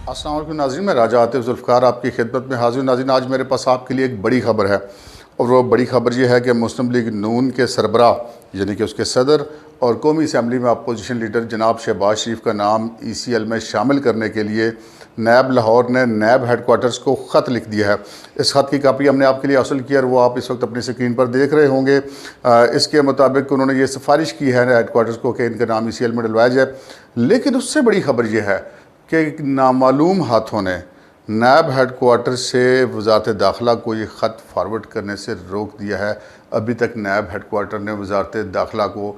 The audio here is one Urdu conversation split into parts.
السلام علیکم ناظرین، میں راجہ عاطف ذوالفقار آپ کی خدمت میں حاضر ہوں۔ ناظرین، آج میرے پاس آپ کے لیے ایک بڑی خبر ہے، اور وہ بڑی خبر یہ ہے کہ مسلم لیگ نون کے سربراہ یعنی کہ اس کے صدر اور قومی اسمبلی میں اپوزیشن لیڈر جناب شہباز شریف کا نام ECL میں شامل کرنے کے لیے نیب لاہور نے نیب ہیڈ کوارٹرز کو خط لکھ دیا ہے۔ اس خط کی کاپی ہم نے آپ کے لیے حاصل کی اور وہ آپ اس وقت اپنی سکرین پر دیکھ رہے ہوں گے۔ اس کے مطابق انہوں نے یہ سفارش کی ہے ہیڈ کوارٹرز کو کہ ان کا نام ECL میں ڈلوایا جائے، لیکن اس سے بڑی خبر یہ ہے کہ ایک نامعلوم ہاتھوں نے نیب ہیڈ کوارٹر سے وزارت داخلہ کو یہ خط فارورڈ کرنے سے روک دیا ہے۔ ابھی تک نیب ہیڈ کوارٹر نے وزارت داخلہ کو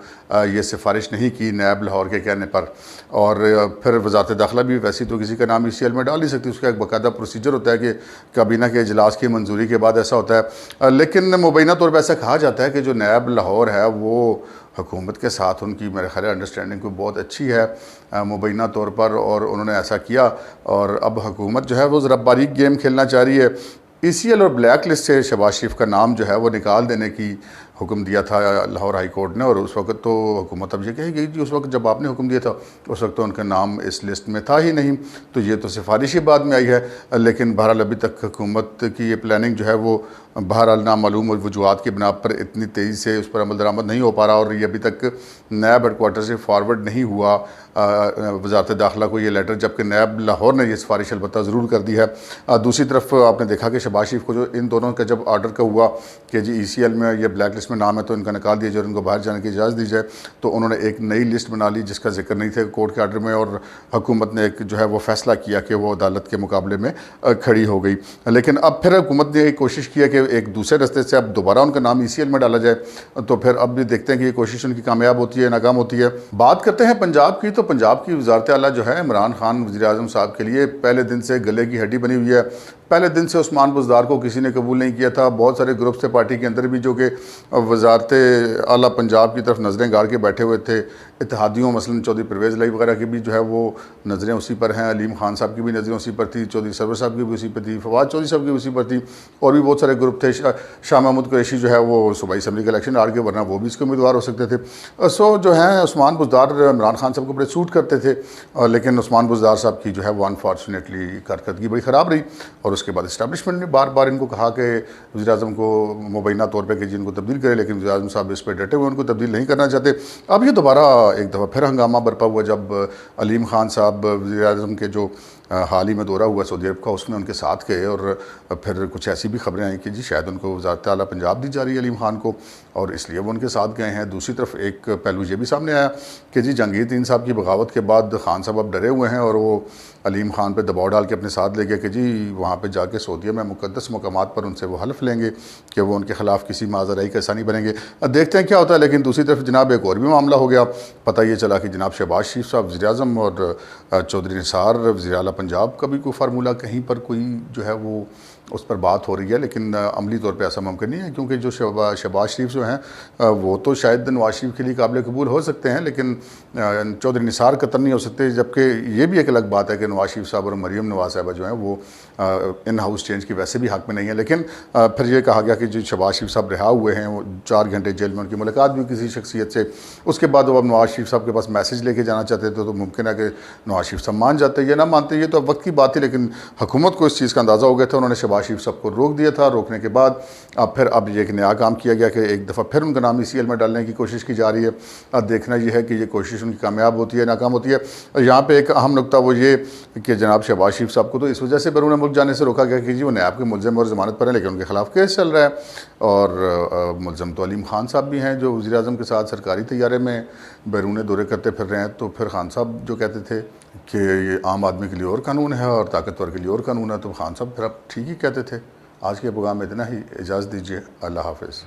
یہ سفارش نہیں کی نیب لاہور کے کہنے پر، اور پھر وزارت داخلہ بھی ویسی تو کسی کا نام ECL میں ڈال نہیں سکتی، اس کا ایک باقاعدہ پروسیجر ہوتا ہے کہ کابینہ کے اجلاس کی منظوری کے بعد ایسا ہوتا ہے۔ لیکن مبینہ طور پہ ایسا کہا جاتا ہے کہ جو نیب لاہور ہے وہ حکومت کے ساتھ ان کی میرے خیال انڈرسٹینڈنگ کو بہت اچھی ہے مبینہ طور پر، اور انہوں نے ایسا کیا، اور اب حکومت جو ہے وہ ذرا باریک گیم کھیلنا چاہ رہی ہے۔ ECL اور بلیک لسٹ سے شہباز شریف کا نام جو ہے وہ نکال دینے کی حکم دیا تھا لاہور ہائی کورٹ نے، اور اس وقت تو حکومت اب یہ کہے گی کہ اس وقت جب آپ نے حکم دیا تھا اس وقت تو ان کا نام اس لسٹ میں تھا ہی نہیں، تو یہ تو سفارش ہی بعد میں آئی ہے۔ لیکن بہرحال ابھی تک حکومت کی یہ پلاننگ جو ہے وہ بہرحال نامعلوم وجوہات کی بنا پر اتنی تیزی سے اس پر عمل درآمد نہیں ہو پا رہا، اور یہ ابھی تک نیب ہیڈ کوارٹر سے فارورڈ نہیں ہوا وزارت داخلہ کو یہ لیٹر، جبکہ نیب لاہور نے یہ سفارش البتہ ضرور کر دی ہے۔ دوسری طرف آپ نے دیکھا کہ شہباز شریف کو جو ان دونوں کا جب آرڈر کا ہوا کہ جی ECL میں یہ بلیک لسٹ میں نام ہے تو ان کا نکال دیا جائے اور ان کو باہر جانے کی اجازت دی جائے، تو انہوں نے ایک نئی لسٹ بنا لی جس کا ذکر نہیں تھا کورٹ کے آرڈر میں، اور حکومت نے ایک جو ہے وہ فیصلہ کیا کہ وہ عدالت کے مقابلے میں کھڑی ہو گئی۔ لیکن اب پھر حکومت نے ایک کوشش کی ہے کہ ایک دوسرے رستے سے اب دوبارہ ان کا نام ECL میں ڈالا جائے، تو پھر اب بھی دیکھتے ہیں کہ یہ کوشش ان کی کامیاب ہوتی ہے ناکام ہوتی ہے۔ بات کرتے ہیں پنجاب کی، تو پنجاب کی وزارت اعلیٰ جو ہے عمران خان وزیر اعظم صاحب کے لیے پہلے دن سے گلے کی ہڈی بنی ہوئی ہے۔ پہلے دن سے عثمان بزدار کو کسی نے قبول نہیں کیا تھا، بہت سارے گروپس تھے پارٹی کے اندر بھی جو کہ وزارت اعلیٰ پنجاب کی طرف نظریں گاڑ کے بیٹھے ہوئے تھے۔ اتحادیوں مثلاً چودھری پرویز الہی وغیرہ کی بھی جو ہے وہ نظریں اسی پر ہیں، علیم خان صاحب کی بھی نظریں اسی پر تھی، چودھری سرور صاحب کی بھی اسی پر تھی، فواد چودھری صاحب کی بھی اسی پر تھی، اور بھی بہت سارے گروپ تھے۔ شاہ محمود قریشی جو ہے وہ صوبائی اسمبلی کا الیکشن ہار کے، ورنہ وہ بھی اس کے امیدوار ہو سکتے تھے۔ سو جو ہیں عثمان بزدار عمران خان صاحب کو بڑے سوٹ کرتے تھے، لیکن عثمان بزدار صاحب کی جو ہے وہ انفارچونیٹلی کارکردگی بڑی خراب رہی، اور اس کے بعد اسٹیبلشمنٹ نے بار بار ان کو کہا کہ وزیر اعظم کو مبینہ طور پہ کہ جن کو تبدیل کرے، لیکن وزیر اعظم صاحب اس پہ ڈٹے ہوئے ان کو تبدیل نہیں کرنا چاہتے۔ اب یہ دوبارہ ایک دفعہ پھر ہنگامہ برپا ہوا جب علیم خان صاحب وزیر اعظم کے جو حال ہی میں دورہ ہوا سعودی عرب کا اس میں ان کے ساتھ گئے، اور پھر کچھ ایسی بھی خبریں آئیں کہ جی شاید ان کو وزارت اعلیٰ پنجاب دی جا رہی ہے علیم خان کو، اور اس لیے وہ ان کے ساتھ گئے ہیں۔ دوسری طرف ایک پہلو یہ بھی سامنے آیا کہ جی جہانگیر ترین صاحب کی بغاوت کے بعد خان صاحب اب ڈرے ہوئے ہیں، اور وہ علیم خان پہ دباؤ ڈال کے اپنے ساتھ لے گئے کہ جی وہاں پہ جا کے سعودیہ میں مقدس مقامات پر ان سے وہ حلف لیں گے کہ وہ ان کے خلاف کسی معذرائی کا حصہ نہیں بنیں گے۔ دیکھتے ہیں کیا ہوتا ہے۔ لیکن دوسری طرف جناب ایک اور بھی معاملہ ہو گیا، پتہ یہ چلا کہ جناب شہباز شریف صاحب وزیر اعظم اور چودھری نثار وزیر اعلیٰ پنجاب کا بھی کوئی فارمولہ کہیں پر کوئی جو ہے وہ اس پر بات ہو رہی ہے، لیکن عملی طور پہ ایسا ممکن نہیں ہے، کیونکہ جو شہباز شریف جو ہیں وہ تو شاید نواز شریف کے لیے قابل قبول ہو سکتے ہیں، لیکن چودھری نثار قطعاً نہیں ہو سکتے، جبکہ یہ بھی ایک الگ بات ہے کہ نواز شریف صاحب اور مریم نواز صاحبہ جو ہیں وہ ان ہاؤس چینج کی ویسے بھی حق میں نہیں ہے۔ لیکن پھر یہ کہا گیا کہ جو شہباز شریف صاحب رہا ہوئے ہیں، وہ 4 گھنٹے جیل میں ان کی ملاقات بھی کسی شخصیت سے، اس کے بعد وہ اب نواز شریف صاحب کے پاس میسج لے کے جانا چاہتے تھے، تو ممکن ہے کہ نواز شریف صاحب مان جاتے یا نہ مانتے، یہ تو اب وقت کی بات تھی، لیکن حکومت کو اس چیز کا اندازہ ہو گیا تھا، انہوں نے شہباز شریف صاحب کو روک دیا تھا۔ روکنے کے بعد اب یہ ایک نیا کام کیا گیا کہ ایک دفعہ پھر ان کا نام ECL میں ڈالنے کی کوشش کی جا رہی ہے۔ اب دیکھنا یہ ہے کہ یہ کوشش ان کی کامیاب ہوتی ہے ناکام ہوتی ہے۔ یہاں پہ ایک اہم نقطہ وہ یہ کہ جناب شہباز شریف صاحب کو تو اس وجہ سے بیرون ملک جانے سے روکا گیا کہ جی وہ نیب کے ملزم اور ضمانت پر ہیں، لیکن ان کے خلاف کیس چل رہا ہے، اور ملزم تو علیم خان صاحب بھی ہیں جو وزیر اعظم کے ساتھ سرکاری طیارے میں بیرون دورے کرتے پھر رہے ہیں۔ تو پھر خان صاحب جو کہتے تھے کہ یہ عام آدمی کے لیے اور قانون ہے اور طاقتور کے لیے اور قانون ہے، تو خان صاحب پھر اب ٹھیک ہی کہتے تھے۔ آج کے پروگرام میں اتنا ہی، اجازت دیجیے، اللہ حافظ۔